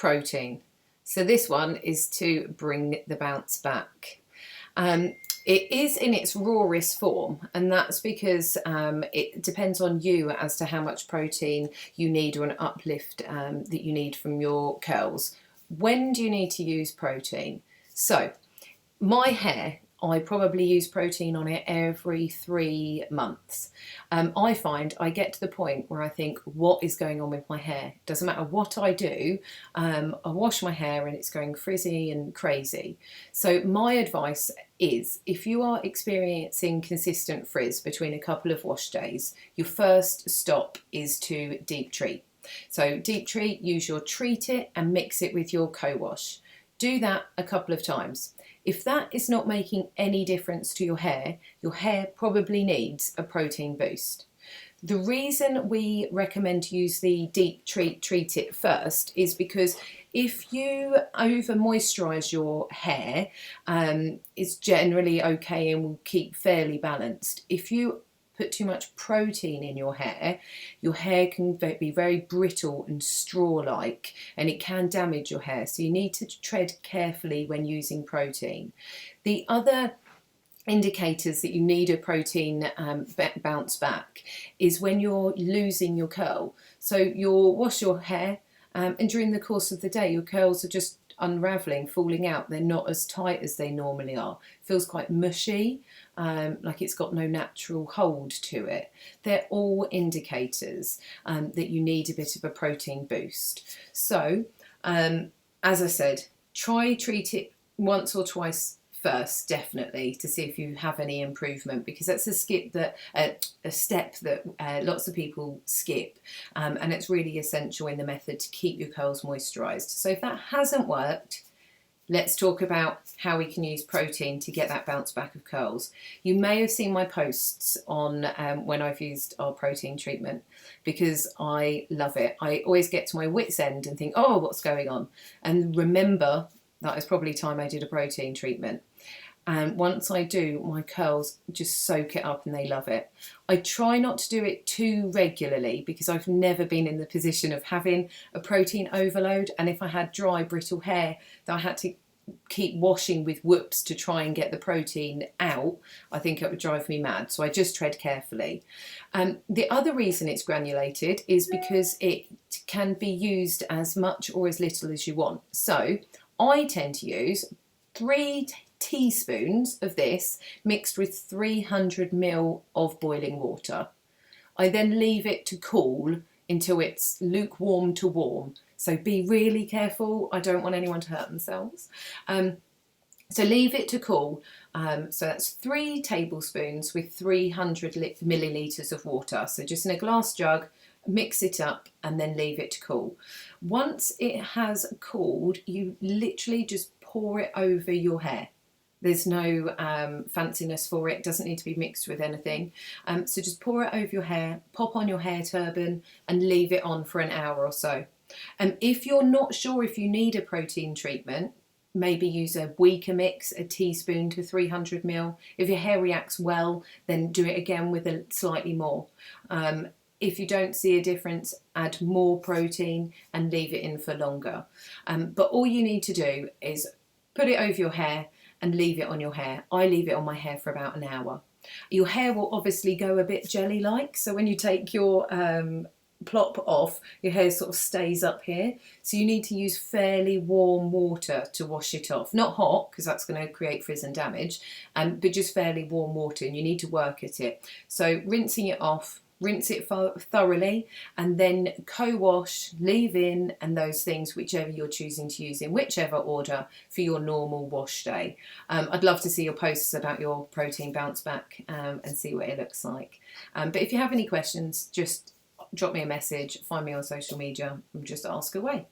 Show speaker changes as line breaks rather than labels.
protein. So this one is to bring the bounce back. It is in its rawest form, and that's because it depends on you as to how much protein you need or an uplift that you need from your curls. When do you need to use protein? So my hair, I probably use protein on it every 3 months. I find I get to the point where I think, what is going on with my hair? Doesn't matter what I do, I wash my hair and it's going frizzy and crazy. So my advice is, if you are experiencing consistent frizz between a couple of wash days, your first stop is to deep treat. So deep treat, use your treat it and mix it with your co-wash. Do that a couple of times. If that is not making any difference to your hair probably needs a protein boost. The reason we recommend to use the deep treat it first is because if you over moisturize your hair, it's generally okay and will keep fairly balanced. If you put too much protein in your hair can be very brittle and straw-like, and it can damage your hair. So you need to tread carefully when using protein. The other indicators that you need a protein bounce back is when you're losing your curl. So you'll wash your hair and during the course of the day your curls are just unraveling, falling out. They're not as tight as they normally are. It feels quite mushy, like it's got no natural hold to it. They're all indicators that you need a bit of a protein boost. So as I said, treat it once or twice first, definitely, to see if you have any improvement, because that's a step that lots of people skip, and it's really essential in the method to keep your curls moisturized. So if that hasn't worked, let's talk about how we can use protein to get that bounce back of curls. You may have seen my posts on when I've used our protein treatment, because I love it. I always get to my wit's end and think, oh, what's going on? And remember, that is probably time I did a protein treatment. And once I do, my curls just soak it up and they love it. I try not to do it too regularly because I've never been in the position of having a protein overload. And if I had dry, brittle hair that I had to keep washing with whoops to try and get the protein out, I think it would drive me mad. So I just tread carefully. The other reason it's granulated is because it can be used as much or as little as you want. So I tend to use 3 teaspoons of this mixed with 300 ml of boiling water. I then leave it to cool until it's lukewarm to warm. So be really careful. I don't want anyone to hurt themselves. So leave it to cool. So that's 3 tablespoons with 300 millilitres of water. So just in a glass jug, mix it up and then leave it to cool. Once it has cooled, you literally just pour it over your hair. There's no fanciness for it. It doesn't need to be mixed with anything. So just pour it over your hair, pop on your hair turban and leave it on for an hour or so. And if you're not sure if you need a protein treatment, maybe use a weaker mix, a teaspoon to 300 ml. If your hair reacts well, then do it again with a slightly more. If you don't see a difference, add more protein and leave it in for longer. But all you need to do is put it over your hair and leave it on your hair. I leave it on my hair for about an hour. Your hair will obviously go a bit jelly-like, so when you take your plop off, your hair sort of stays up here. So you need to use fairly warm water to wash it off. Not hot, because that's going to create frizz and damage, but just fairly warm water, and you need to work at it. So rinsing it off, rinse it thoroughly, and then co-wash, leave in, and those things, whichever you're choosing to use in whichever order for your normal wash day. I'd love to see your posts about your protein bounce back and see what it looks like. But if you have any questions, just drop me a message, find me on social media and just ask away.